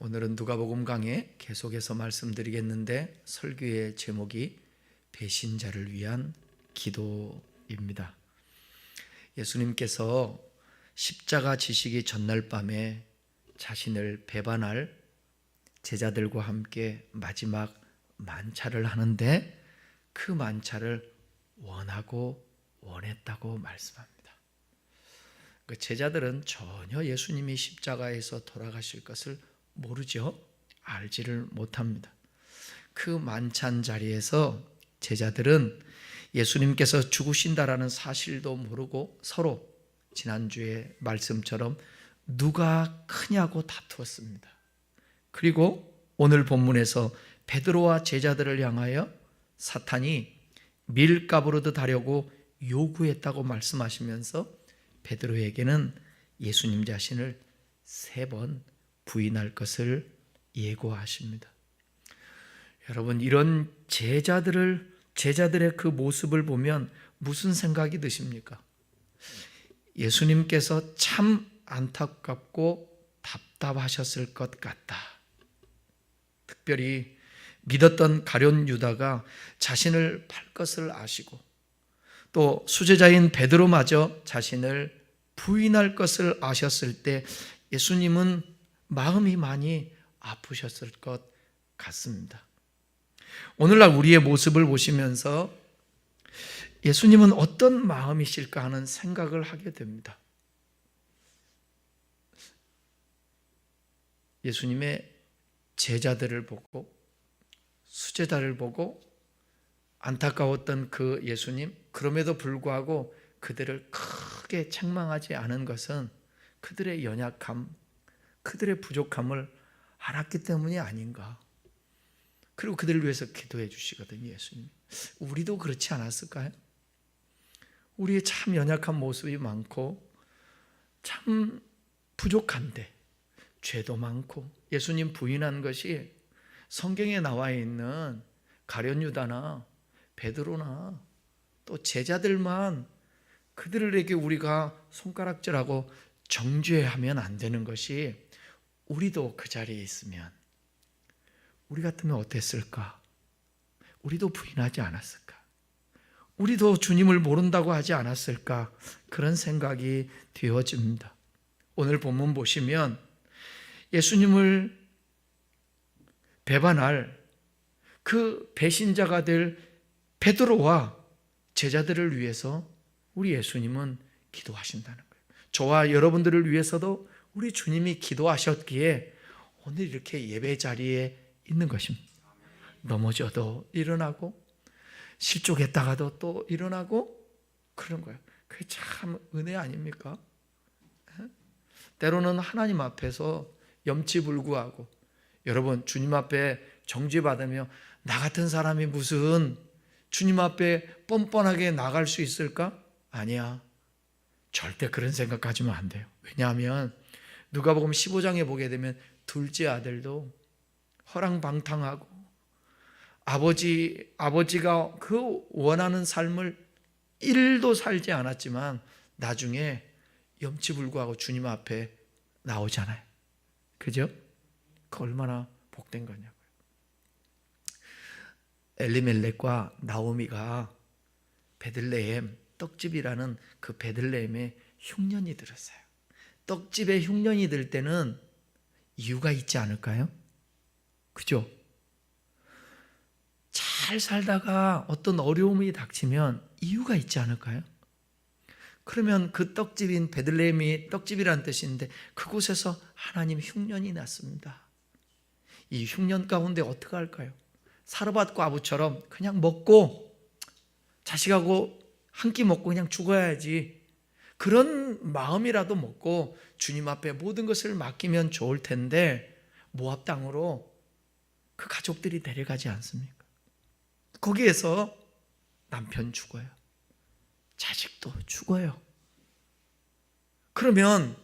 오늘은 누가복음 강해 계속해서 말씀드리겠는데 설교의 제목이 배신자를 위한 기도입니다. 예수님께서 십자가 지시기 전날 밤에 자신을 배반할 제자들과 함께 마지막 만찬을 하는데 그 만찬을 원하고 원했다고 말씀합니다. 그 제자들은 전혀 예수님이 십자가에서 돌아가실 것을 모르죠. 알지를 못합니다. 그 만찬 자리에서 제자들은 예수님께서 죽으신다라는 사실도 모르고 서로 지난주의 말씀처럼 누가 크냐고 다투었습니다. 그리고 오늘 본문에서 베드로와 제자들을 향하여 사탄이 밀가부르듯 하려고 요구했다고 말씀하시면서 베드로에게는 예수님 자신을 3번 부인할 것을 예고하십니다. 여러분, 이런 제자들의 그 모습을 보면 무슨 생각이 드십니까? 예수님께서 참 안타깝고 답답하셨을 것 같다. 특별히 믿었던 가룟 유다가 자신을 팔 것을 아시고 또 수제자인 베드로마저 자신을 부인할 것을 아셨을 때 예수님은 마음이 많이 아프셨을 것 같습니다. 오늘날 우리의 모습을 보시면서 예수님은 어떤 마음이실까 하는 생각을 하게 됩니다. 예수님의 제자들을 보고 수제자를 보고 안타까웠던 그 예수님, 그럼에도 불구하고 그들을 크게 책망하지 않은 것은 그들의 연약함, 그들의 부족함을 알았기 때문이 아닌가. 그리고 그들을 위해서 기도해 주시거든요, 예수님. 우리도 그렇지 않았을까요? 우리의 참 연약한 모습이 많고 참 부족한데 죄도 많고 예수님 부인한 것이 성경에 나와 있는 가룟 유다나 베드로나 또 제자들만 그들에게 우리가 손가락질하고 정죄하면 안 되는 것이 우리도 그 자리에 있으면 우리 같으면 어땠을까? 우리도 부인하지 않았을까? 우리도 주님을 모른다고 하지 않았을까? 그런 생각이 되어집니다. 오늘 본문 보시면 예수님을 배반할 그 배신자가 될 베드로와 제자들을 위해서 우리 예수님은 기도하신다는 거예요. 저와 여러분들을 위해서도 우리 주님이 기도하셨기에 오늘 이렇게 예배 자리에 있는 것입니다. 넘어져도 일어나고 실족했다가도 또 일어나고 그런 거예요. 그게 참 은혜 아닙니까? 때로는 하나님 앞에서 염치불구하고 여러분 주님 앞에 정죄받으며 나 같은 사람이 무슨 주님 앞에 뻔뻔하게 나갈 수 있을까? 아니야. 절대 그런 생각 가지면 안 돼요. 왜냐하면 누가복음 15장에 보게 되면 둘째 아들도 허랑방탕하고 아버지가 그 원하는 삶을 1도 살지 않았지만 나중에 염치불구하고 주님 앞에 나오잖아요. 그죠? 그 얼마나 복된 거냐고요. 엘리멜렉과 나오미가 베들레헴 떡집이라는 그 베들레헴에 흉년이 들었어요. 떡집에 흉년이 들 때는 이유가 있지 않을까요? 그죠? 잘 살다가 어떤 어려움이 닥치면 이유가 있지 않을까요? 그러면 그 떡집인 베들레헴이 떡집이라는 뜻인데 그곳에서 하나님 흉년이 났습니다. 이 흉년 가운데 어떻게 할까요? 사르밧과 아부처럼 그냥 먹고 자식하고 한 끼 먹고 그냥 죽어야지 그런 마음이라도 먹고 주님 앞에 모든 것을 맡기면 좋을 텐데 모압 땅으로 그 가족들이 데려가지 않습니까? 거기에서 남편 죽어요. 자식도 죽어요. 그러면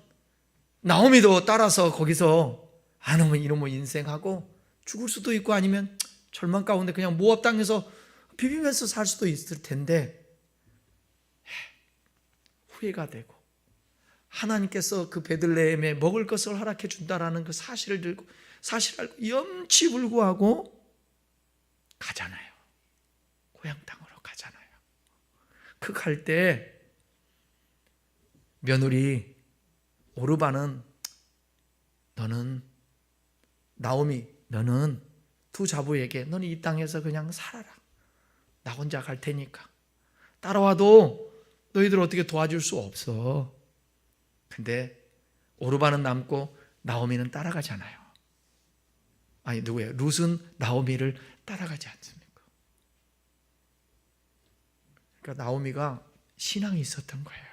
나오미도 따라서 거기서 안 오면 이놈의 인생하고 죽을 수도 있고 아니면 절망 가운데 그냥 모압 땅에서 비비면서 살 수도 있을 텐데 후회가 되고 하나님께서 그 베들레헴에 먹을 것을 허락해 준다라는 그 사실을 알고 염치불구하고 가잖아요. 고향 땅으로 가잖아요. 그 갈 때 며느리 오르바는 나오미 너는 두 자부에게 너는 이 땅에서 그냥 살아라. 나 혼자 갈 테니까. 따라와도 너희들 어떻게 도와줄 수 없어. 근데 오르바는 남고 나오미는 따라가잖아요. 아니 누구예요? 룻은 나오미를 따라가지 않습니까? 그러니까 나오미가 신앙이 있었던 거예요.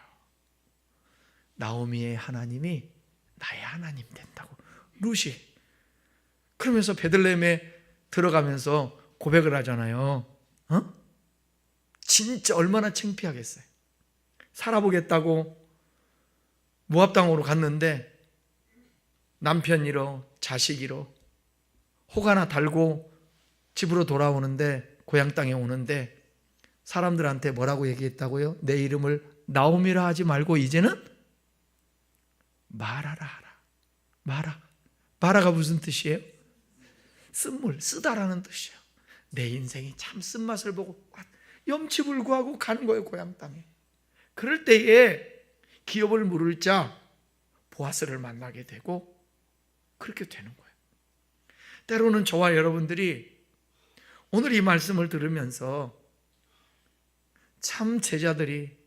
나오미의 하나님이 나의 하나님 된다고. 룻이 그러면서 베들레헴에 들어가면서 고백을 하잖아요. 진짜 얼마나 창피하겠어요. 살아보겠다고 모압 땅으로 갔는데 남편 잃어 자식 잃어 혹 하나 달고 집으로 돌아오는데 고향 땅에 오는데 사람들한테 뭐라고 얘기했다고요? 내 이름을 나오미라 하지 말고 이제는 마라라 하라. 마라가 무슨 뜻이에요? 쓴물, 쓰다라는 뜻이에요. 내 인생이 참 쓴맛을 보고 염치불구하고 가는 거예요. 고향 땅에. 그럴 때에 기업을 물을 자 보아스를 만나게 되고 그렇게 되는 거예요. 때로는 저와 여러분들이 오늘 이 말씀을 들으면서 참 제자들이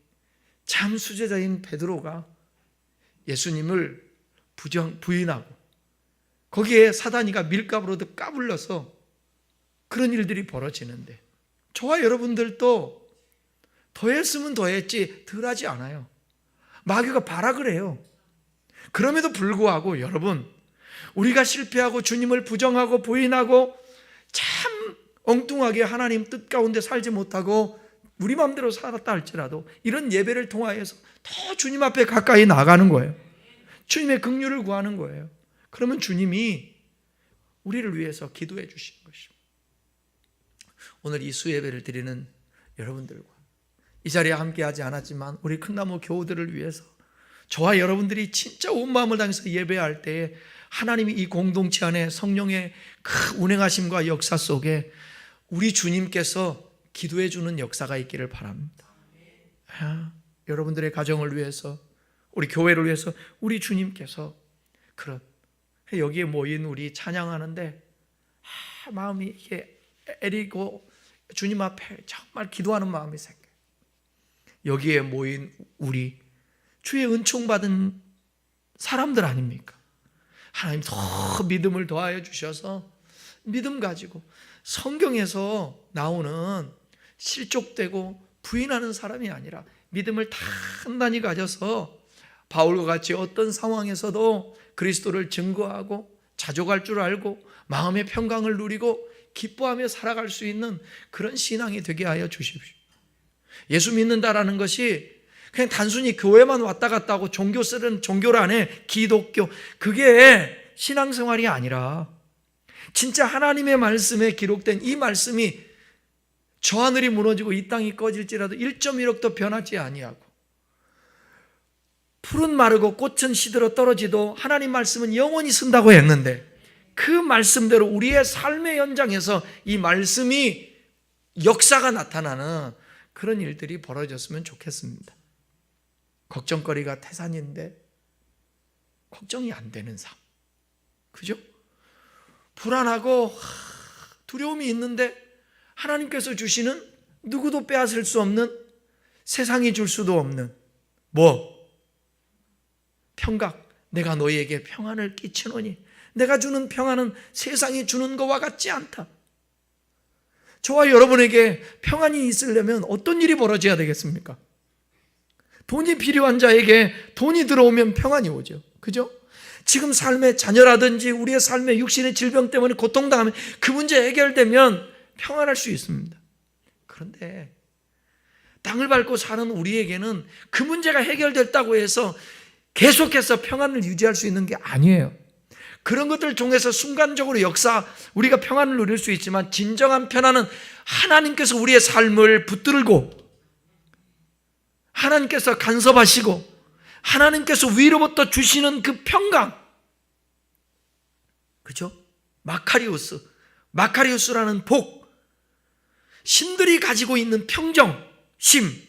참 수제자인 베드로가 예수님을 부인하고 거기에 사단이가 밀가부로도 까불러서 그런 일들이 벌어지는데 저와 여러분들도 더했으면 더했지 덜하지 않아요. 마귀가 발악을 해요. 그럼에도 불구하고 여러분 우리가 실패하고 주님을 부정하고 부인하고 참 엉뚱하게 하나님 뜻 가운데 살지 못하고 우리 마음대로 살았다 할지라도 이런 예배를 통하여서 더 주님 앞에 가까이 나가는 거예요. 주님의 긍휼을 구하는 거예요. 그러면 주님이 우리를 위해서 기도해 주시는 것입니다. 오늘 이 수예배를 드리는 여러분들과 이 자리에 함께하지 않았지만 우리 큰나무 교우들을 위해서 저와 여러분들이 진짜 온 마음을 다해서 예배할 때에 하나님이 이 공동체 안에 성령의 그 운행하심과 역사 속에 우리 주님께서 기도해 주는 역사가 있기를 바랍니다. 여러분들의 가정을 위해서 우리 교회를 위해서 우리 주님께서 그런 여기에 모인 우리 찬양하는데 마음이 이렇게 애리고 주님 앞에 정말 기도하는 마음이 생겨요. 여기에 모인 우리 주의 은총 받은 사람들 아닙니까? 하나님 더 믿음을 더하여 주셔서 믿음 가지고 성경에서 나오는 실족되고 부인하는 사람이 아니라 믿음을 단단히 가져서 바울과 같이 어떤 상황에서도 그리스도를 증거하고 자족할 줄 알고 마음의 평강을 누리고 기뻐하며 살아갈 수 있는 그런 신앙이 되게 하여 주십시오. 예수 믿는다라는 것이 그냥 단순히 교회만 왔다 갔다 하고 종교란에 기독교 그게 신앙생활이 아니라 진짜 하나님의 말씀에 기록된 이 말씀이 저 하늘이 무너지고 이 땅이 꺼질지라도 1.1억도 변하지 아니하고 풀은 마르고 꽃은 시들어 떨어지도 하나님 말씀은 영원히 쓴다고 했는데 그 말씀대로 우리의 삶의 현장에서 이 말씀이 역사가 나타나는 그런 일들이 벌어졌으면 좋겠습니다. 걱정거리가 태산인데 걱정이 안 되는 삶, 그죠? 불안하고 두려움이 있는데 하나님께서 주시는 누구도 빼앗을 수 없는 세상이 줄 수도 없는 평강, 내가 너희에게 평안을 끼치노니 내가 주는 평안은 세상이 주는 것과 같지 않다. 저와 여러분에게 평안이 있으려면 어떤 일이 벌어져야 되겠습니까? 돈이 필요한 자에게 돈이 들어오면 평안이 오죠. 그죠? 지금 삶의 자녀라든지 우리의 삶의 육신의 질병 때문에 고통당하면 그 문제 해결되면 평안할 수 있습니다. 그런데 땅을 밟고 사는 우리에게는 그 문제가 해결됐다고 해서 계속해서 평안을 유지할 수 있는 게 아니에요. 그런 것들 중에서 순간적으로 우리가 평안을 누릴 수 있지만 진정한 평안은 하나님께서 우리의 삶을 붙들고 하나님께서 간섭하시고 하나님께서 위로부터 주시는 그 평강, 그죠? 마카리우스라는 복, 신들이 가지고 있는 평정심,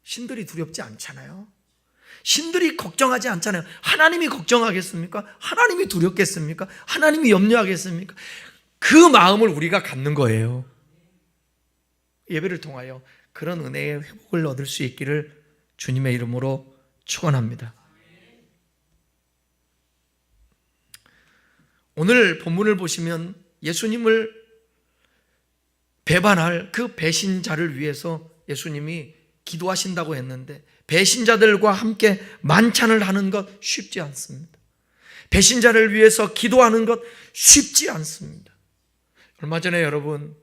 신들이 두렵지 않잖아요. 신들이 걱정하지 않잖아요. 하나님이 걱정하겠습니까? 하나님이 두렵겠습니까? 하나님이 염려하겠습니까? 그 마음을 우리가 갖는 거예요. 예배를 통하여 그런 은혜의 회복을 얻을 수 있기를 주님의 이름으로 축원합니다. 오늘 본문을 보시면 예수님을 배반할 그 배신자를 위해서 예수님이 기도하신다고 했는데, 배신자들과 함께 만찬을 하는 것 쉽지 않습니다. 배신자를 위해서 기도하는 것 쉽지 않습니다. 얼마 전에 여러분,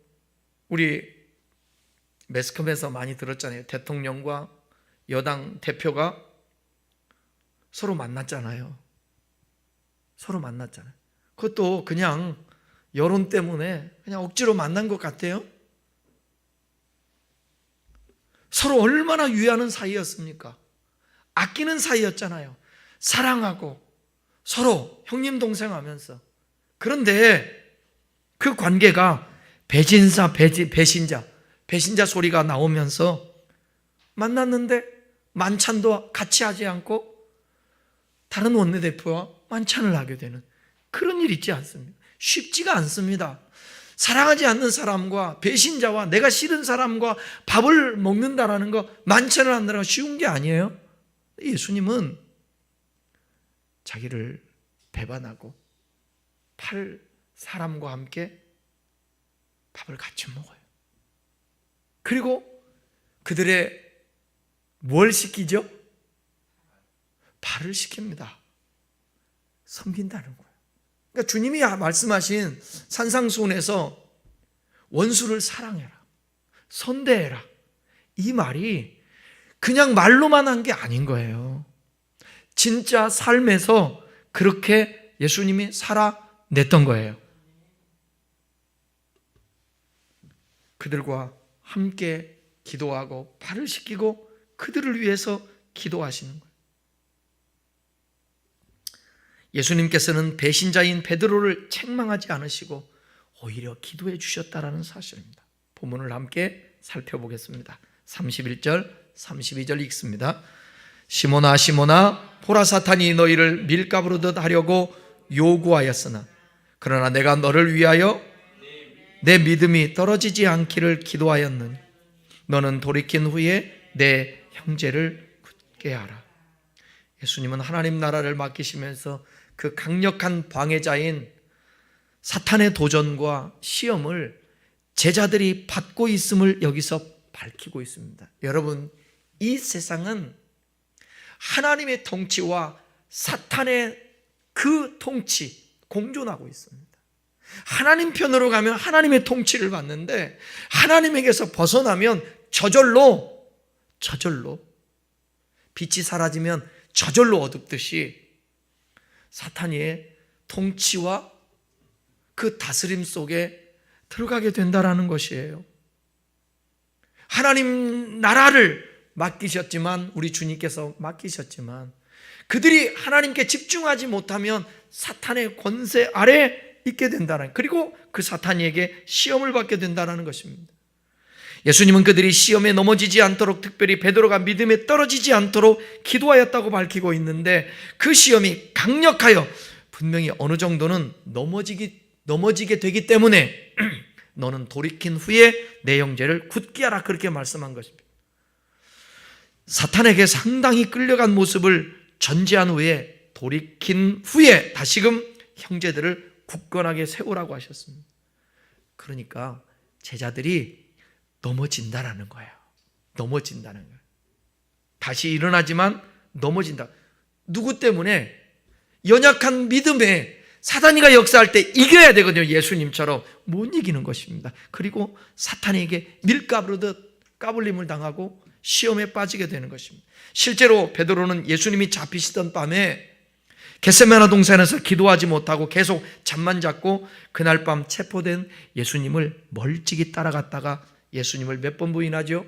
우리 매스컴에서 많이 들었잖아요. 대통령과 여당 대표가 서로 만났잖아요. 그것도 그냥 여론 때문에 그냥 억지로 만난 것 같아요. 서로 얼마나 유의하는 사이였습니까? 아끼는 사이였잖아요. 사랑하고 서로 형님 동생 하면서. 그런데 그 관계가 배신자 소리가 나오면서 만났는데 만찬도 같이 하지 않고 다른 원내대표와 만찬을 하게 되는 그런 일 있지 않습니까? 쉽지가 않습니다. 사랑하지 않는 사람과 배신자와 내가 싫은 사람과 밥을 먹는다라는 거, 만찬을 한다는 거 쉬운 게 아니에요. 예수님은 자기를 배반하고 팔 사람과 함께 밥을 같이 먹어요. 그리고 그들의 뭘 시키죠? 발을 시킵니다. 섬긴다는 거예요. 그러니까 주님이 말씀하신 산상수훈에서 원수를 사랑해라, 선대해라, 이 말이 그냥 말로만 한 게 아닌 거예요. 진짜 삶에서 그렇게 예수님이 살아냈던 거예요. 그들과 함께 기도하고 발을 씻기고 그들을 위해서 기도하시는 거예요. 예수님께서는 배신자인 베드로를 책망하지 않으시고 오히려 기도해 주셨다라는 사실입니다. 본문을 함께 살펴보겠습니다. 31절, 32절 읽습니다. 시몬아 시몬아, 보라, 사탄이 너희를 밀가부르듯 하려고 요구하였으나 그러나 내가 너를 위하여 내 믿음이 떨어지지 않기를 기도하였느니 너는 돌이킨 후에 내 형제를 굳게 하라. 예수님은 하나님 나라를 맡기시면서 그 강력한 방해자인 사탄의 도전과 시험을 제자들이 받고 있음을 여기서 밝히고 있습니다. 여러분, 이 세상은 하나님의 통치와 사탄의 그 통치 공존하고 있습니다. 하나님 편으로 가면 하나님의 통치를 받는데 하나님에게서 벗어나면 저절로 빛이 사라지면 저절로 어둡듯이 사탄의 통치와 그 다스림 속에 들어가게 된다라는 것이에요. 하나님 나라를 맡기셨지만, 우리 주님께서 맡기셨지만 그들이 하나님께 집중하지 못하면 사탄의 권세 아래 있게 된다는, 그리고 그 사탄에게 시험을 받게 된다는 것입니다. 예수님은 그들이 시험에 넘어지지 않도록, 특별히 베드로가 믿음에 떨어지지 않도록 기도하였다고 밝히고 있는데, 그 시험이 강력하여 분명히 어느 정도는 넘어지게 되기 때문에 너는 돌이킨 후에 내 형제를 굳게 하라, 그렇게 말씀한 것입니다. 사탄에게 상당히 끌려간 모습을 전제한 후에 돌이킨 후에 다시금 형제들을 굳건하게 세우라고 하셨습니다. 그러니까 제자들이 넘어진다는 거예요. 다시 일어나지만 넘어진다. 누구 때문에? 연약한 믿음에 사단이가 역사할 때 이겨야 되거든요. 예수님처럼 못 이기는 것입니다. 그리고 사탄에게 밀가부르듯 까불림을 당하고 시험에 빠지게 되는 것입니다. 실제로 베드로는 예수님이 잡히시던 밤에 겟세마네 동산에서 기도하지 못하고 계속 잠만 잤고, 그날 밤 체포된 예수님을 멀찍이 따라갔다가 예수님을 몇 번 부인하죠?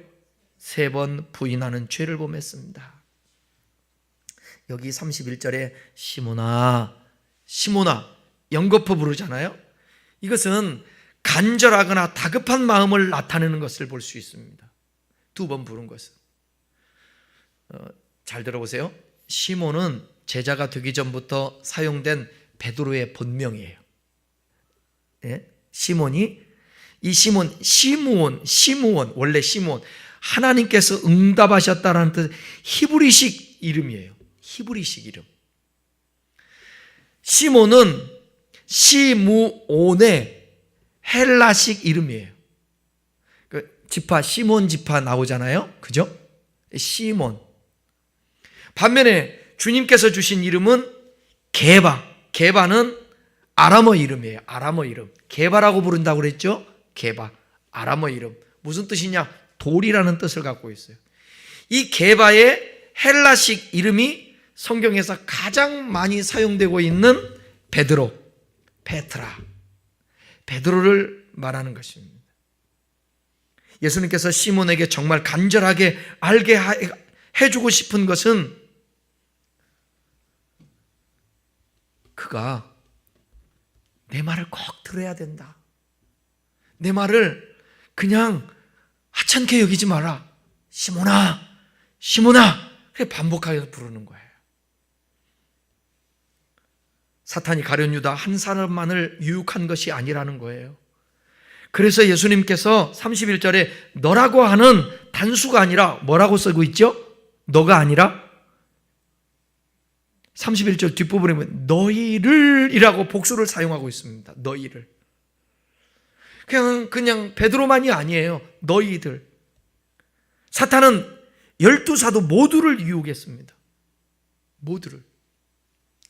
3번 부인하는 죄를 범했습니다. 여기 31절에 시몬아, 시몬아 연거푸 부르잖아요. 이것은 간절하거나 다급한 마음을 나타내는 것을 볼 수 있습니다. 두 번 부른 것은. 잘 들어보세요. 시몬은 제자가 되기 전부터 사용된 베드로의 본명이에요. 예? 시몬이, 이 시몬, 시므온, 원래 시므온, 하나님께서 응답하셨다라는 뜻, 히브리식 이름이에요. 히브리식 이름. 시몬은 시므온의 헬라식 이름이에요. 그 지파, 시몬 지파 나오잖아요. 그죠? 시몬. 반면에 주님께서 주신 이름은 게바. 게바는 아람어 이름이에요. 아람어 이름. 게바라고 부른다고 그랬죠? 게바. 아람어 이름. 무슨 뜻이냐? 돌이라는 뜻을 갖고 있어요. 이 게바의 헬라식 이름이 성경에서 가장 많이 사용되고 있는 베드로, 페트라. 베드로를 말하는 것입니다. 예수님께서 시몬에게 정말 간절하게 알게 해주고 싶은 것은 그가 내 말을 꼭 들어야 된다. 내 말을 그냥 하찮게 여기지 마라. 시몬아, 시몬아. 그렇게 반복하여서 부르는 거예요. 사탄이 가룟 유다 한 사람만을 유혹한 것이 아니라는 거예요. 그래서 예수님께서 31절에 너라고 하는 단수가 아니라 뭐라고 쓰고 있죠? 너가 아니라 31절 뒷부분에 보면 너희를 이라고 복수를 사용하고 있습니다. 너희를. 그냥 베드로만이 아니에요. 너희들. 사탄은 12사도 모두를 유혹했습니다. 모두를.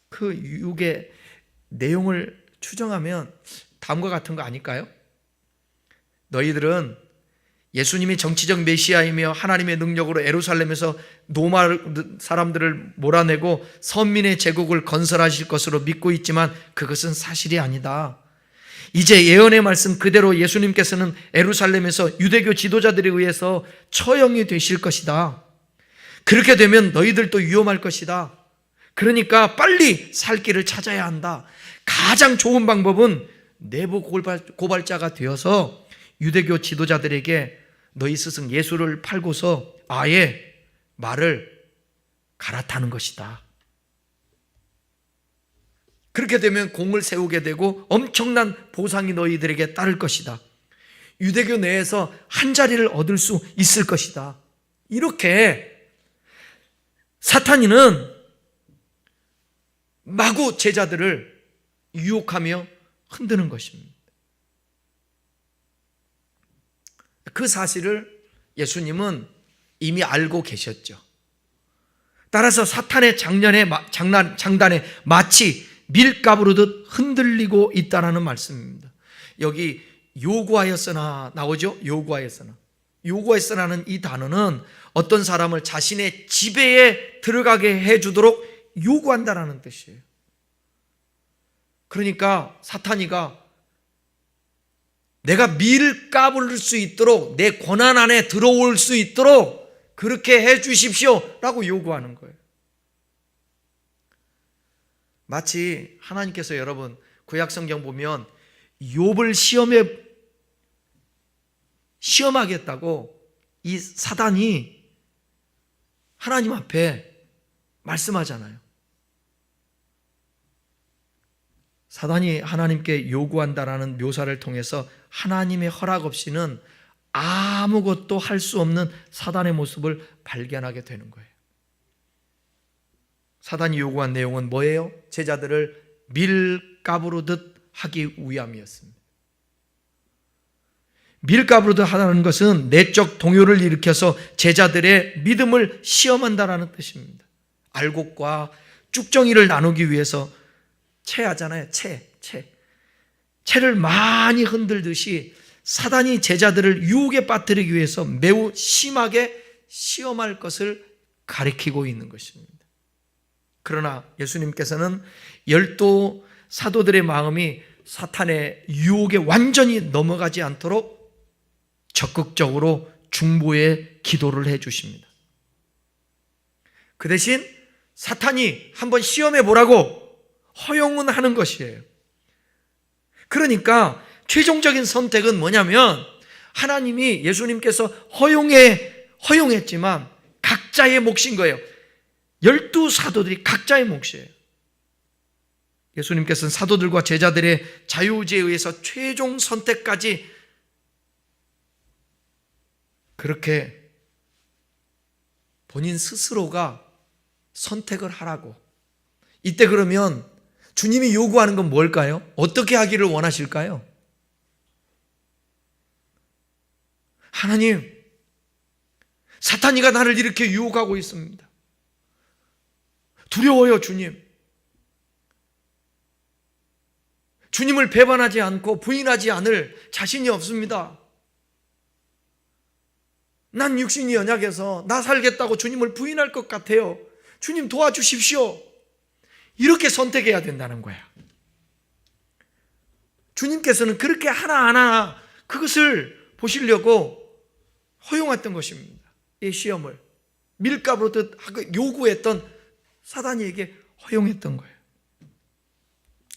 그 유혹의 내용을 추정하면 다음과 같은 거 아닐까요? 너희들은 예수님이 정치적 메시아이며 하나님의 능력으로 예루살렘에서 로마 사람들을 몰아내고 선민의 제국을 건설하실 것으로 믿고 있지만 그것은 사실이 아니다. 이제 예언의 말씀 그대로 예수님께서는 예루살렘에서 유대교 지도자들에 의해서 처형이 되실 것이다. 그렇게 되면 너희들도 위험할 것이다. 그러니까 빨리 살 길을 찾아야 한다. 가장 좋은 방법은 내부 고발자가 되어서 유대교 지도자들에게 너희 스승 예수를 팔고서 아예 말을 갈아타는 것이다. 그렇게 되면 공을 세우게 되고 엄청난 보상이 너희들에게 따를 것이다. 유대교 내에서 한 자리를 얻을 수 있을 것이다. 이렇게 사탄이는 마구 제자들을 유혹하며 흔드는 것입니다. 그 사실을 예수님은 이미 알고 계셨죠. 따라서 사탄의 장단에 마치 밀가부르듯 흔들리고 있다는 말씀입니다. 여기 요구하였으나 나오죠? 요구하였으나. 요구하였으나는 이 단어는 어떤 사람을 자신의 지배에 들어가게 해주도록 요구한다는 뜻이에요. 그러니까 사탄이가 내가 밀가부를 수 있도록 내 권한 안에 들어올 수 있도록 그렇게 해 주십시오 라고 요구하는 거예요. 마치 하나님께서 여러분 구약성경 보면 욥을 시험하겠다고 이 사단이 하나님 앞에 말씀하잖아요. 사단이 하나님께 요구한다라는 묘사를 통해서 하나님의 허락 없이는 아무것도 할 수 없는 사단의 모습을 발견하게 되는 거예요. 사단이 요구한 내용은 뭐예요? 제자들을 밀가부르듯 하기 위함이었습니다. 밀가부르듯 하다는 것은 내적 동요를 일으켜서 제자들의 믿음을 시험한다라는 뜻입니다. 알곡과 쭉정이를 나누기 위해서 채하잖아요. 채를 많이 흔들듯이 사단이 제자들을 유혹에 빠뜨리기 위해서 매우 심하게 시험할 것을 가리키고 있는 것입니다. 그러나 예수님께서는 12 사도들의 마음이 사탄의 유혹에 완전히 넘어가지 않도록 적극적으로 중보의 기도를 해 주십니다. 그 대신 사탄이 한번 시험해 보라고 허용은 하는 것이에요. 그러니까 최종적인 선택은 뭐냐면 하나님이 예수님께서 허용했지만 각자의 몫인 거예요. 12사도들이 각자의 몫이에요. 예수님께서는 사도들과 제자들의 자유의지에 의해서 최종 선택까지 그렇게 본인 스스로가 선택을 하라고. 이때 그러면 주님이 요구하는 건 뭘까요? 어떻게 하기를 원하실까요? 하나님, 사탄이가 나를 이렇게 유혹하고 있습니다. 두려워요, 주님. 주님을 배반하지 않고 부인하지 않을 자신이 없습니다. 난 육신이 연약해서 나 살겠다고 주님을 부인할 것 같아요. 주님 도와주십시오. 이렇게 선택해야 된다는 거야. 주님께서는 그렇게 하나하나 그것을 보시려고 허용했던 것입니다. 이 시험을 밀가루로 요구했던 사단에게 허용했던 거예요.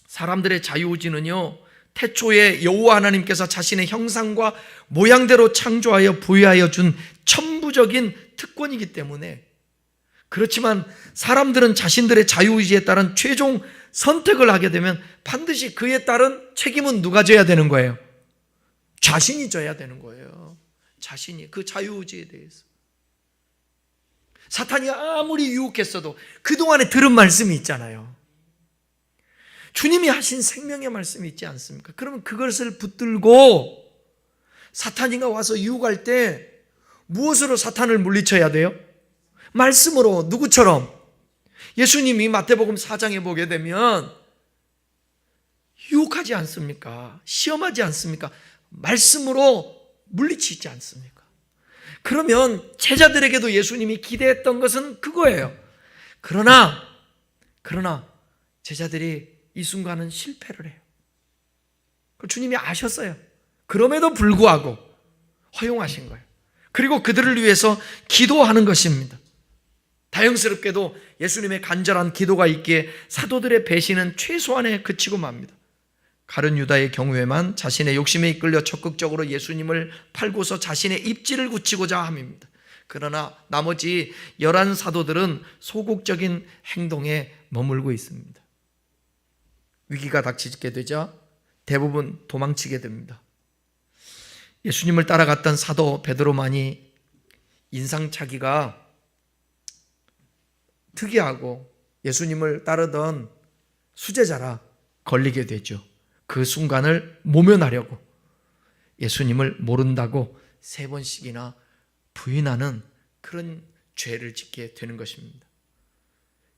사람들의 자유의지는요, 태초에 여호와 하나님께서 자신의 형상과 모양대로 창조하여 부여하여 준 천부적인 특권이기 때문에, 그렇지만 사람들은 자신들의 자유의지에 따른 최종 선택을 하게 되면 반드시 그에 따른 책임은 누가 져야 되는 거예요? 자신이 져야 되는 거예요. 자신이 그 자유의지에 대해서. 사탄이 아무리 유혹했어도 그동안에 들은 말씀이 있잖아요. 주님이 하신 생명의 말씀이 있지 않습니까? 그러면 그것을 붙들고 사탄이가 와서 유혹할 때 무엇으로 사탄을 물리쳐야 돼요? 말씀으로. 누구처럼? 예수님이 마태복음 4장에 보게 되면 유혹하지 않습니까? 시험하지 않습니까? 말씀으로 물리치지 않습니까? 그러면 제자들에게도 예수님이 기대했던 것은 그거예요. 그러나 제자들이 이 순간은 실패를 해요. 주님이 아셨어요. 그럼에도 불구하고 허용하신 거예요. 그리고 그들을 위해서 기도하는 것입니다. 다행스럽게도 예수님의 간절한 기도가 있기에 사도들의 배신은 최소한에 그치고 맙니다. 가룟 유다의 경우에만 자신의 욕심에 이끌려 적극적으로 예수님을 팔고서 자신의 입지를 굳히고자 함입니다. 그러나 나머지 11사도들은 소극적인 행동에 머물고 있습니다. 위기가 닥치게 되자 대부분 도망치게 됩니다. 예수님을 따라갔던 사도 베드로만이 인상착의가 특이하고 예수님을 따르던 수제자라 걸리게 되죠. 그 순간을 모면하려고 예수님을 모른다고 3번씩이나 부인하는 그런 죄를 짓게 되는 것입니다.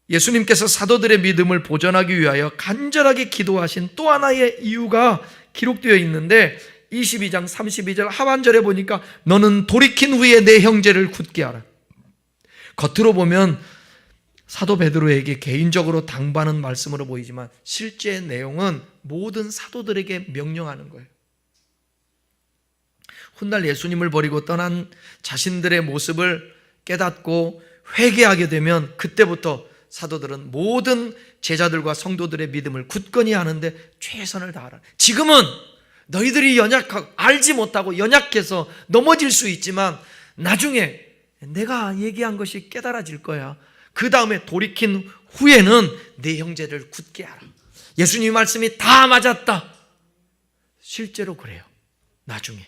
예수님께서 사도들의 믿음을 보존하기 위하여 간절하게 기도하신 또 하나의 이유가 기록되어 있는데 22장 32절 하반절에 보니까 너는 돌이킨 후에 내 형제를 굳게 하라. 겉으로 보면 사도 베드로에게 개인적으로 당부하는 말씀으로 보이지만 실제 내용은 모든 사도들에게 명령하는 거예요. 훗날 예수님을 버리고 떠난 자신들의 모습을 깨닫고 회개하게 되면 그때부터 사도들은 모든 제자들과 성도들의 믿음을 굳건히 하는데 최선을 다하라. 지금은 너희들이 연약하고 알지 못하고 연약해서 넘어질 수 있지만 나중에 내가 얘기한 것이 깨달아질 거야. 그 다음에 돌이킨 후에는 내 형제를 굳게 하라. 예수님 말씀이 다 맞았다. 실제로 그래요. 나중에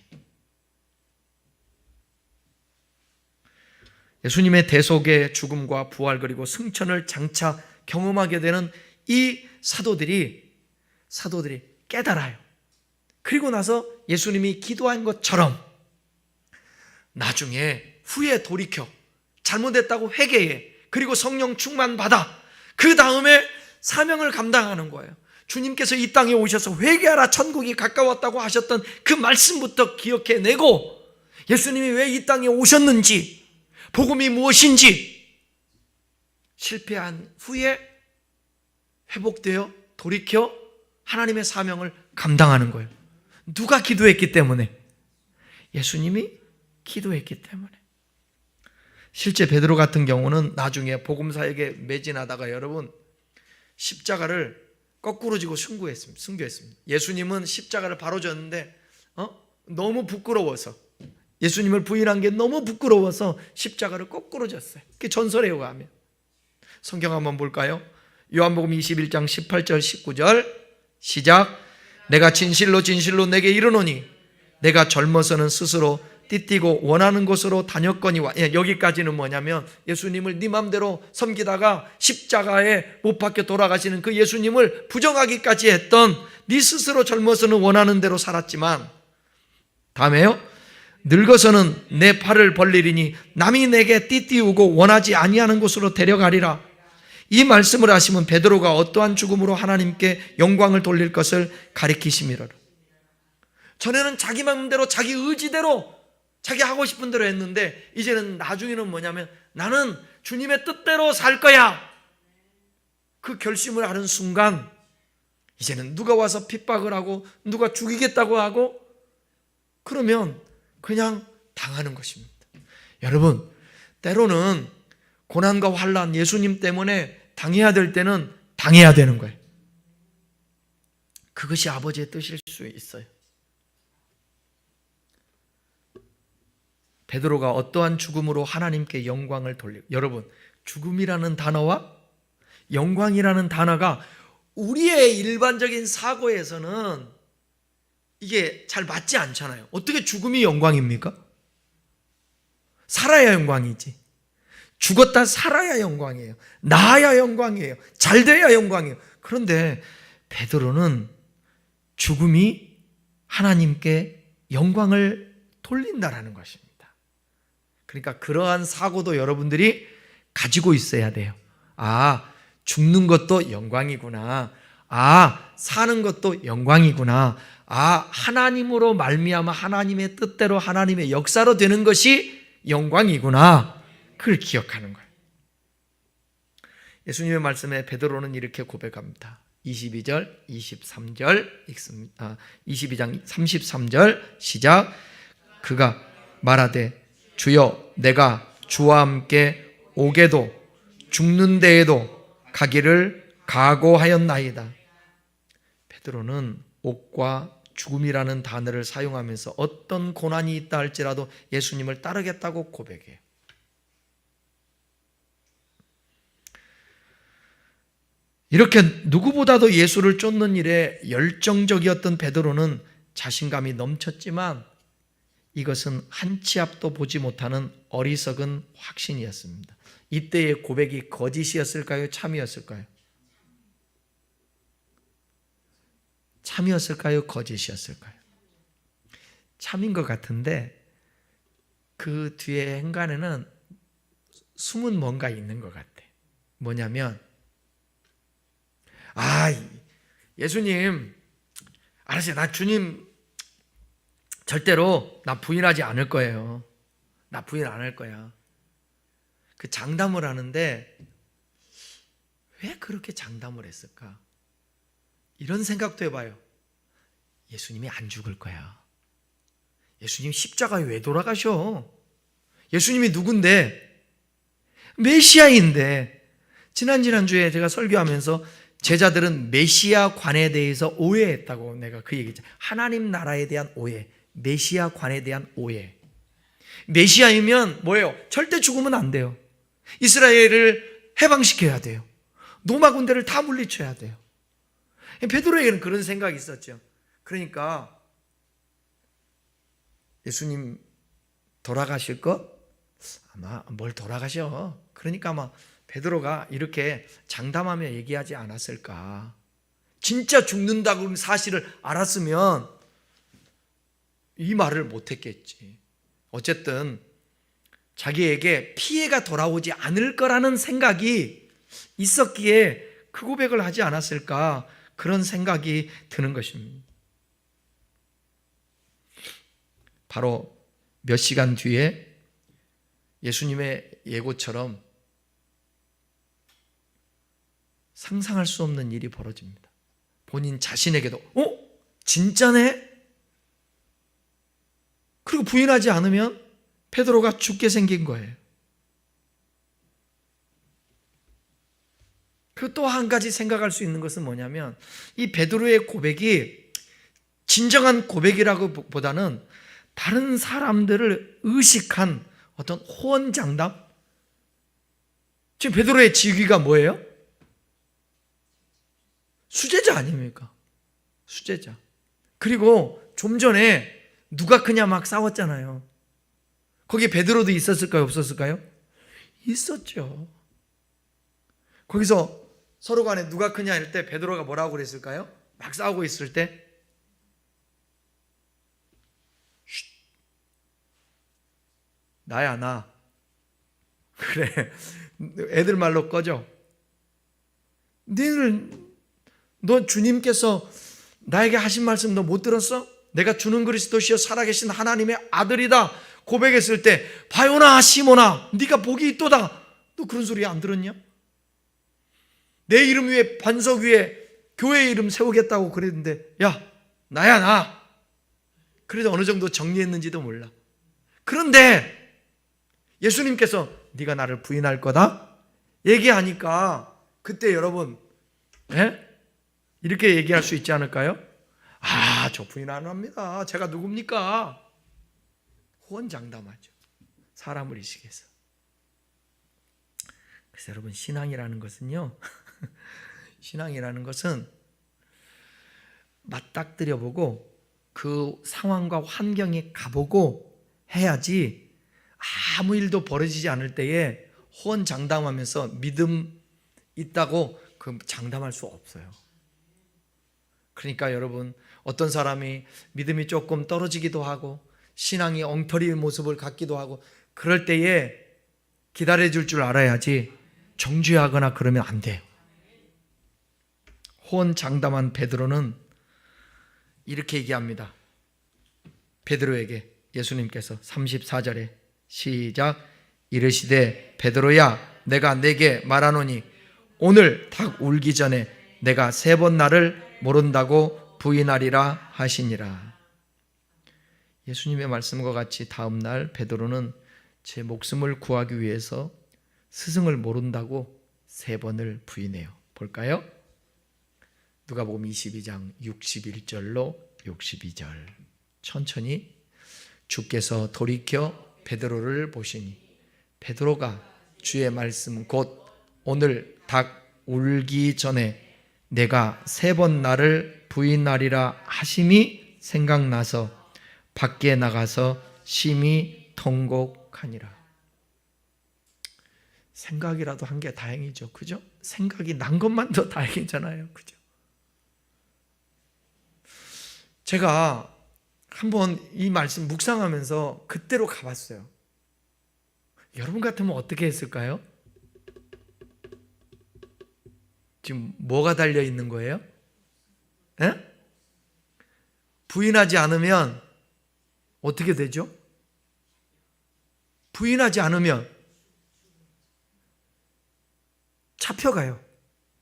예수님의 대속의 죽음과 부활 그리고 승천을 장차 경험하게 되는 이 사도들이 깨달아요. 그리고 나서 예수님이 기도한 것처럼 나중에 후에 돌이켜 잘못했다고 회개해. 그리고 성령 충만 받아. 그 다음에 사명을 감당하는 거예요. 주님께서 이 땅에 오셔서 회개하라 천국이 가까웠다고 하셨던 그 말씀부터 기억해내고 예수님이 왜 이 땅에 오셨는지 복음이 무엇인지 실패한 후에 회복되어 돌이켜 하나님의 사명을 감당하는 거예요. 누가 기도했기 때문에? 예수님이 기도했기 때문에. 실제 베드로 같은 경우는 나중에 복음사에게 매진하다가 여러분 십자가를 거꾸로 지고 순교했습니다. 예수님은 십자가를 바로 졌는데 너무 부끄러워서, 예수님을 부인한 게 너무 부끄러워서 십자가를 거꾸로 졌어요. 그게 전설에 의하면. 성경 한번 볼까요? 요한복음 21장 18절 19절 시작. 내가 진실로 진실로 내게 이르노니 내가 젊어서는 스스로 띠띠고 원하는 곳으로 다녔거니와. 여기까지는 뭐냐면 예수님을 네 맘대로 섬기다가 십자가에 못 박혀 돌아가시는 그 예수님을 부정하기까지 했던 네 스스로 젊어서는 원하는 대로 살았지만, 다음에요, 늙어서는 내 팔을 벌리리니 남이 내게 띠띠우고 원하지 아니하는 곳으로 데려가리라. 이 말씀을 하시면 베드로가 어떠한 죽음으로 하나님께 영광을 돌릴 것을 가리키심이로라. 전에는 자기 마음대로 자기 의지대로 자기 하고 싶은 대로 했는데 이제는 나중에는 뭐냐면 나는 주님의 뜻대로 살 거야. 그 결심을 하는 순간 이제는 누가 와서 핍박을 하고 누가 죽이겠다고 하고 그러면 그냥 당하는 것입니다. 여러분, 때로는 고난과 환난, 예수님 때문에 당해야 될 때는 당해야 되는 거예요. 그것이 아버지의 뜻일 수 있어요. 베드로가 어떠한 죽음으로 하나님께 영광을 돌리고, 여러분, 죽음이라는 단어와 영광이라는 단어가 우리의 일반적인 사고에서는 이게 잘 맞지 않잖아요. 어떻게 죽음이 영광입니까? 살아야 영광이지. 죽었다 살아야 영광이에요. 나아야 영광이에요. 잘 돼야 영광이에요. 그런데 베드로는 죽음이 하나님께 영광을 돌린다라는 것입니다. 그러니까 그러한 사고도 여러분들이 가지고 있어야 돼요. 아, 죽는 것도 영광이구나. 아, 사는 것도 영광이구나. 아, 하나님으로 말미암아 하나님의 뜻대로 하나님의 역사로 되는 것이 영광이구나. 그걸 기억하는 거예요. 예수님의 말씀에 베드로는 이렇게 고백합니다. 22절, 23절 읽습니다. 22장 33절 시작. 그가 말하되 주여 내가 주와 함께 오게도 죽는 데에도 가기를 각오하였나이다. 베드로는 옥과 죽음이라는 단어를 사용하면서 어떤 고난이 있다 할지라도 예수님을 따르겠다고 고백해요. 이렇게 누구보다도 예수를 쫓는 일에 열정적이었던 베드로는 자신감이 넘쳤지만 이것은 한 치 앞도 보지 못하는 어리석은 확신이었습니다. 이때의 고백이 거짓이었을까요? 참이었을까요? 참이었을까요? 거짓이었을까요? 참인 것 같은데 그 뒤에 행간에는 숨은 뭔가 있는 것 같아. 뭐냐면 예수님, 알았어요. 나 주님 절대로 나 부인하지 않을 거예요. 나 부인 안 할 거야. 그 장담을 하는데 왜 그렇게 장담을 했을까? 이런 생각도 해봐요. 예수님이 안 죽을 거야. 예수님 십자가에 왜 돌아가셔? 예수님이 누군데? 메시아인데. 지난주에 제가 설교하면서 제자들은 메시아관에 대해서 오해했다고 내가 그 얘기했죠. 하나님 나라에 대한 오해, 메시아관에 대한 오해. 메시아이면 뭐예요? 절대 죽으면 안 돼요. 이스라엘을 해방시켜야 돼요. 노마 군대를 다 물리쳐야 돼요. 베드로에게는 그런 생각이 있었죠. 그러니까 예수님 돌아가실 것? 아마 뭘 돌아가셔. 그러니까 아마 베드로가 이렇게 장담하며 얘기하지 않았을까. 진짜 죽는다고 사실을 알았으면 이 말을 못했겠지. 어쨌든 자기에게 피해가 돌아오지 않을 거라는 생각이 있었기에 그 고백을 하지 않았을까, 그런 생각이 드는 것입니다. 바로 몇 시간 뒤에 예수님의 예고처럼 상상할 수 없는 일이 벌어집니다. 본인 자신에게도 진짜네? 그리고 부인하지 않으면 베드로가 죽게 생긴 거예요. 그 또 한 가지 생각할 수 있는 것은 뭐냐면 이 베드로의 고백이 진정한 고백이라고 보다는 다른 사람들을 의식한 어떤 호언장담? 지금 베드로의 직위가 뭐예요? 수제자 아닙니까? 수제자. 그리고 좀 전에 누가 크냐 막 싸웠잖아요. 거기 베드로도 있었을까요? 없었을까요? 있었죠. 거기서 서로 간에 누가 크냐 할 때 베드로가 뭐라고 그랬을까요? 막 싸우고 있을 때 쉿. 나야 나. 그래. 애들 말로 꺼져. 너 주님께서 나에게 하신 말씀 너 못 들었어? 내가 주는 그리스도시여 살아계신 하나님의 아들이다 고백했을 때 바요나 시몬아 네가 복이 있도다. 너 그런 소리 안 들었냐? 내 이름 위에 반석 위에 교회 이름 세우겠다고 그랬는데 야 나야 나. 그래도 어느 정도 정리했는지도 몰라. 그런데 예수님께서 네가 나를 부인할 거다 얘기하니까 그때 여러분 이렇게 얘기할 수 있지 않을까요? 아, 저 부인 안 합니다. 제가 누굽니까? 호언장담하죠. 사람을 의식해서. 그래서 여러분 신앙이라는 것은요. 신앙이라는 것은 맞닥뜨려보고 그 상황과 환경에 가보고 해야지 아무 일도 벌어지지 않을 때에 호언장담하면서 믿음 있다고 그 장담할 수 없어요. 그러니까 여러분 어떤 사람이 믿음이 조금 떨어지기도 하고 신앙이 엉터리의 모습을 갖기도 하고 그럴 때에 기다려줄 줄 알아야지 정죄하거나 그러면 안 돼요. 호언장담한 베드로는 이렇게 얘기합니다. 베드로에게 예수님께서 34절에 시작 이르시되 베드로야 내가 네게 말하노니 오늘 닭 울기 전에 내가 3번 나를 모른다고 부인하리라 하시니라. 예수님의 말씀과 같이 다음 날 베드로는 제 목숨을 구하기 위해서 스승을 모른다고 3번을 부인해요. 볼까요? 누가복음 22장 61절로 62절 천천히 주께서 돌이켜 베드로를 보시니 베드로가 주의 말씀 곧 오늘 닭 울기 전에 내가 3번 나를 부인하리라 하심이 생각나서 밖에 나가서 심히 통곡하니라. 생각이라도 한 게 다행이죠. 그죠? 생각이 난 것만 더 다행이잖아요. 그죠? 제가 한번 이 말씀 묵상하면서 그때로 가봤어요. 여러분 같으면 어떻게 했을까요? 지금 뭐가 달려 있는 거예요? 에? 부인하지 않으면 어떻게 되죠? 부인하지 않으면 잡혀가요.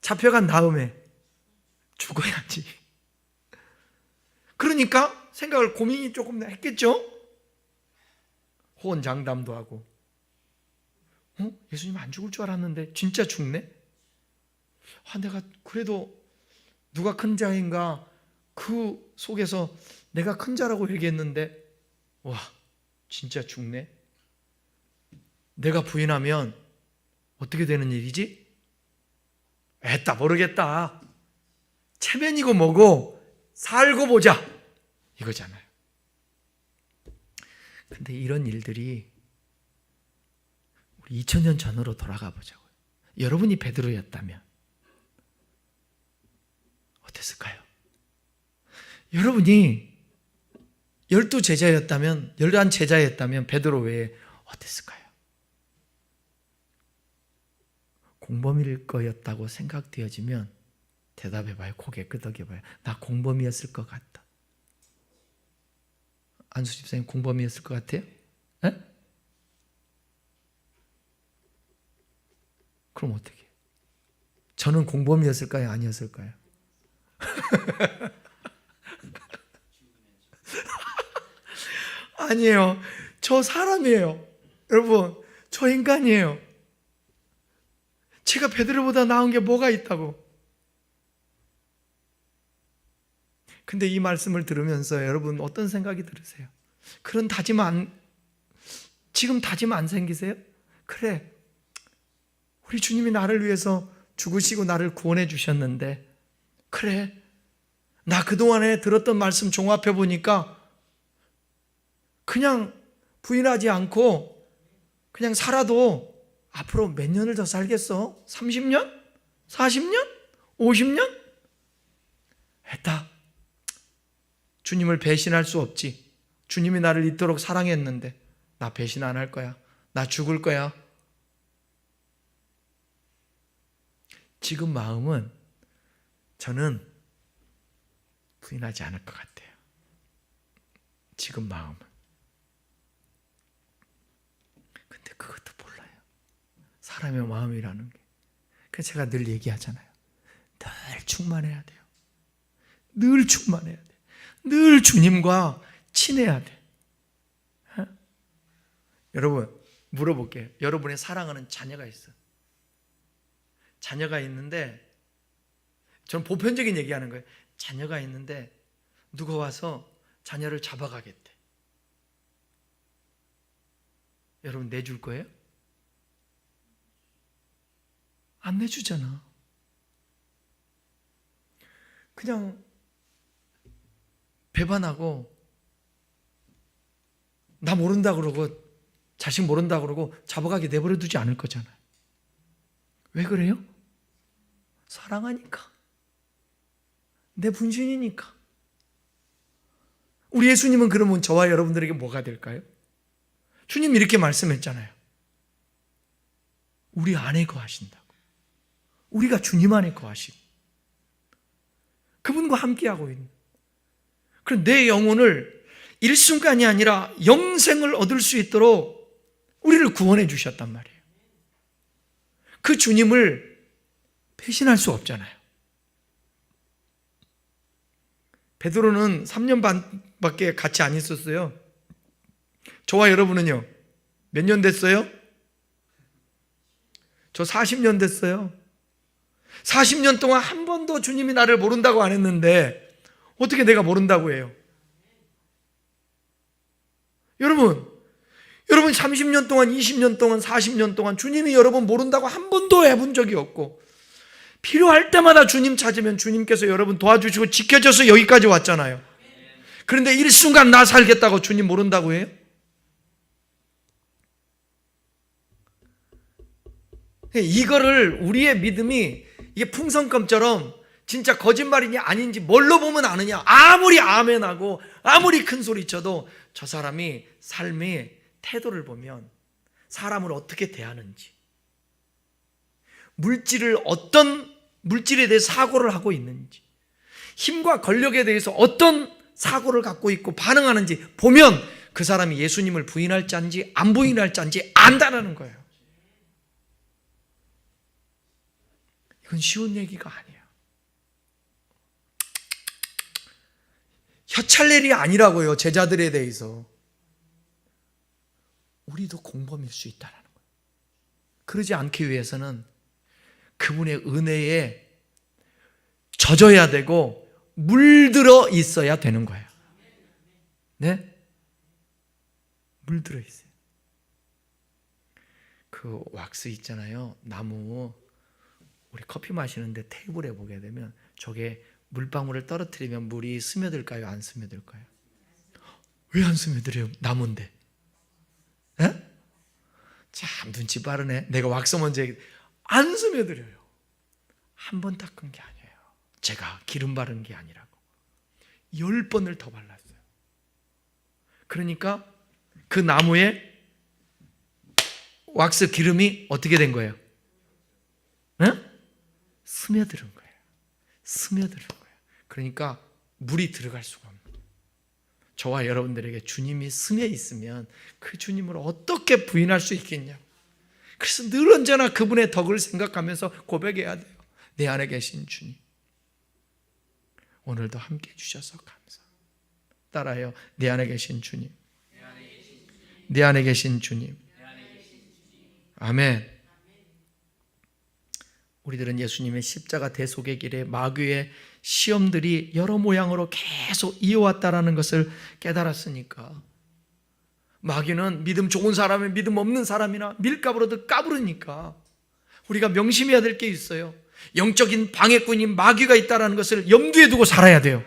잡혀간 다음에 죽어야지. 그러니까 생각을 고민이 조금 했겠죠? 호언장담도 하고 예수님 안 죽을 줄 알았는데 진짜 죽네? 내가 그래도 누가 큰 자인가 그 속에서 내가 큰 자라고 얘기했는데 와 진짜 죽네. 내가 부인하면 어떻게 되는 일이지? 에따 모르겠다. 체면이고 뭐고 살고 보자 이거잖아요. 근데 이런 일들이 우리 2000년 전으로 돌아가 보자고요. 여러분이 베드로였다면 어땠을까요? 여러분이 12제자였다면 11제자였다면 베드로 외에 어땠을까요? 공범일 거였다고 생각되어지면 대답해봐요. 고개 끄덕여봐요. 나 공범이었을 것 같다. 안수 집사님 공범이었을 것 같아요? 에? 그럼 어떻게 해요? 저는 공범이었을까요? 아니었을까요? 아니에요. 저 사람이에요. 여러분, 저 인간이에요. 제가 베드로보다 나은 게 뭐가 있다고. 근데 이 말씀을 들으면서 여러분 어떤 생각이 들으세요? 그런 지금 다짐 안 생기세요? 그래, 우리 주님이 나를 위해서 죽으시고 나를 구원해 주셨는데, 그래, 나 그동안에 들었던 말씀 종합해 보니까 그냥 부인하지 않고 그냥 살아도 앞으로 몇 년을 더 살겠어? 30년? 40년? 50년? 했다. 주님을 배신할 수 없지. 주님이 나를 이토록 사랑했는데 나 배신 안 할 거야. 나 죽을 거야. 지금 마음은 저는 부인하지 않을 것 같아요. 지금 마음은. 근데 그것도 몰라요. 사람의 마음이라는 게. 그래서 제가 늘 얘기하잖아요. 늘 충만해야 돼요. 늘 충만해야 돼요. 늘 주님과 친해야 돼. 여러분, 물어볼게요. 여러분의 사랑하는 자녀가 있어. 자녀가 있는데, 저는 보편적인 얘기하는 거예요. 자녀가 있는데 누가 와서 자녀를 잡아가겠대. 여러분 내줄 거예요? 안 내주잖아. 그냥 배반하고 나 모른다 그러고 자식 모른다 그러고 잡아가게 내버려 두지 않을 거잖아요. 왜 그래요? 사랑하니까. 내 분신이니까. 우리 예수님은 그러면 저와 여러분들에게 뭐가 될까요? 주님이 이렇게 말씀했잖아요. 우리 안에 거하신다고. 우리가 주님 안에 거하시고 그분과 함께하고 있는. 그럼 내 영혼을 일순간이 아니라 영생을 얻을 수 있도록 우리를 구원해 주셨단 말이에요. 그 주님을 배신할 수 없잖아요. 베드로는 3년 반밖에 같이 안 있었어요. 저와 여러분은요, 몇 년 됐어요? 저 40년 됐어요. 40년 동안 한 번도 주님이 나를 모른다고 안 했는데 어떻게 내가 모른다고 해요? 여러분 30년 동안, 20년 동안, 40년 동안 주님이 여러분 모른다고 한 번도 해본 적이 없고, 필요할 때마다 주님 찾으면 주님께서 여러분 도와주시고 지켜줘서 여기까지 왔잖아요. 그런데 일순간 나 살겠다고 주님 모른다고 해요? 이거를 우리의 믿음이 이게 풍선껌처럼 진짜 거짓말이냐 아닌지 뭘로 보면 아느냐. 아무리 아멘하고 아무리 큰 소리 쳐도 저 사람이 삶의 태도를 보면 사람을 어떻게 대하는지, 어떤 물질에 대해 사고를 하고 있는지, 힘과 권력에 대해서 어떤 사고를 갖고 있고 반응하는지 보면 그 사람이 예수님을 부인할 자인지 안 부인할 자인지 안다라는 거예요. 이건 쉬운 얘기가 아니에요. 혀찰렐이 아니라고요. 제자들에 대해서. 우리도 공범일 수 있다는 거예요. 그러지 않기 위해서는 그분의 은혜에 젖어야 되고 물들어 있어야 되는 거예요. 네? 물들어 있어요. 그 왁스 있잖아요. 나무. 우리 커피 마시는데 테이블에 보게 되면 저게 물방울을 떨어뜨리면 물이 스며들까요? 안 스며들까요? 왜 안 스며들어요? 나무인데. 에? 참 눈치 빠르네. 내가 왁스 먼저 안 스며들어요. 한 번 닦은 게 아니에요. 제가 기름 바른 게 아니라고 10번을 더 발랐어요. 그러니까 그 나무에 왁스 기름이 어떻게 된 거예요? 에? 스며드는 거예요. 스며드는 거예요. 그러니까 물이 들어갈 수가 없는 거예요. 저와 여러분들에게 주님이 스며 있으면 그 주님을 어떻게 부인할 수 있겠냐. 그래서 늘 언제나 그분의 덕을 생각하면서 고백해야 돼요. 내 안에 계신 주님, 오늘도 함께 해주셔서 감사합니다. 따라해요. 내 안에 계신 주님, 내 안에 계신 주님. 아멘. 우리들은 예수님의 십자가 대속의 길에 마귀의 시험들이 여러 모양으로 계속 이어왔다라는 것을 깨달았으니까, 마귀는 믿음 좋은 사람이 믿음 없는 사람이나 밀가부르듯 까부르니까 우리가 명심해야 될 게 있어요. 영적인 방해꾼인 마귀가 있다는 것을 염두에 두고 살아야 돼요.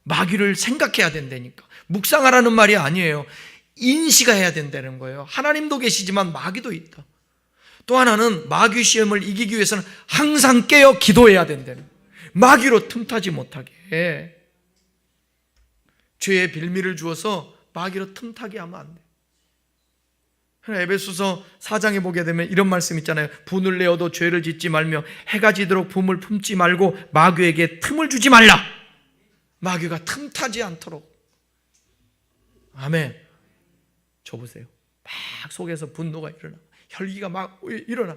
마귀를 생각해야 된다니까. 묵상하라는 말이 아니에요. 인식해야 된다는 거예요. 하나님도 계시지만 마귀도 있다. 또 하나는 마귀 시험을 이기기 위해서는 항상 깨어 기도해야 된다는 거예요. 마귀로 틈타지 못하게. 죄의 빌미를 주어서 마귀로 틈타게 하면 안 돼. 에베소서 4장에 보게 되면 이런 말씀 있잖아요. 분을 내어도 죄를 짓지 말며 해가 지도록 붐을 품지 말고 마귀에게 틈을 주지 말라. 마귀가 틈타지 않도록. 아멘. 저 보세요. 막 속에서 분노가 일어나, 혈기가 막 일어나.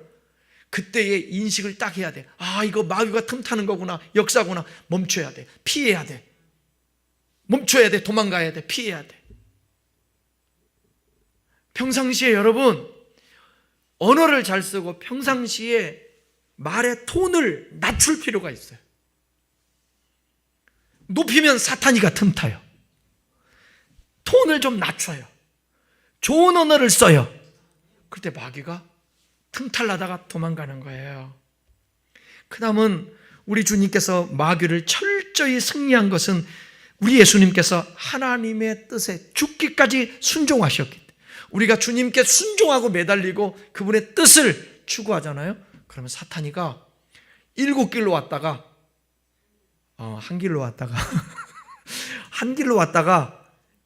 그때의 인식을 딱 해야 돼. 아, 이거 마귀가 틈타는 거구나, 역사구나. 멈춰야 돼. 피해야 돼. 멈춰야 돼. 도망가야 돼. 피해야 돼. 평상시에 여러분, 언어를 잘 쓰고 평상시에 말의 톤을 낮출 필요가 있어요. 높이면 사탄이가 틈타요. 톤을 좀 낮춰요. 좋은 언어를 써요. 그때 마귀가 틈탈라다가 도망가는 거예요. 그 다음은 우리 주님께서 마귀를 철저히 승리한 것은 우리 예수님께서 하나님의 뜻에 죽기까지 순종하셨기 때문에. 우리가 주님께 순종하고 매달리고 그분의 뜻을 추구하잖아요. 그러면 사탄이가 7길로 왔다가 한 길로 왔다가 한 길로 왔다가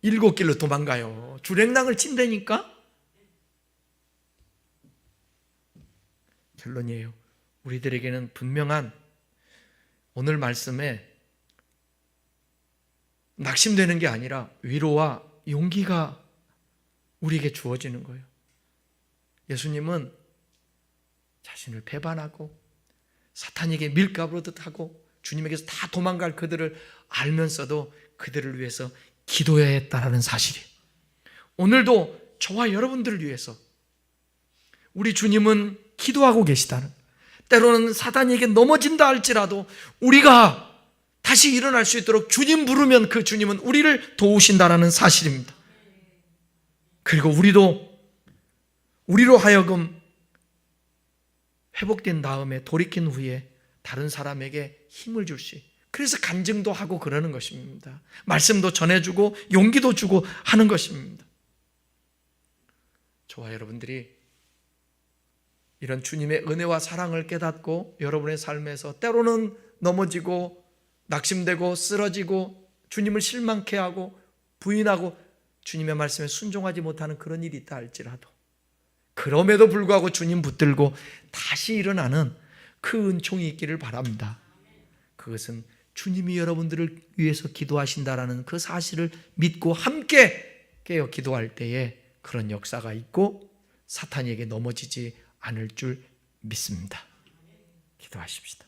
7길로 도망가요. 주랭랑을 친다니까. 결론이에요. 우리들에게는 분명한 오늘 말씀에 낙심되는 게 아니라 위로와 용기가 우리에게 주어지는 거예요. 예수님은 자신을 배반하고 사탄에게 밀가부르듯 하고 주님에게서 다 도망갈 그들을 알면서도 그들을 위해서 기도해야 했다라는 사실이에요. 오늘도 저와 여러분들을 위해서 우리 주님은 기도하고 계시다는, 때로는 사단에게 넘어진다 할지라도 우리가 다시 일어날 수 있도록 주님 부르면 그 주님은 우리를 도우신다라는 사실입니다. 그리고 우리로 하여금 회복된 다음에 돌이킨 후에 다른 사람에게 힘을 줄 수 있어요. 그래서 간증도 하고 그러는 것입니다. 말씀도 전해주고 용기도 주고 하는 것입니다. 저와 여러분들이 이런 주님의 은혜와 사랑을 깨닫고 여러분의 삶에서 때로는 넘어지고 낙심되고 쓰러지고 주님을 실망케 하고 부인하고 주님의 말씀에 순종하지 못하는 그런 일이 있다 할지라도 그럼에도 불구하고 주님 붙들고 다시 일어나는 그 은총이 있기를 바랍니다. 그것은 주님이 여러분들을 위해서 기도하신다라는 그 사실을 믿고 함께 깨어 기도할 때에 그런 역사가 있고 사탄에게 넘어지지 않을 줄 믿습니다. 기도하십시다.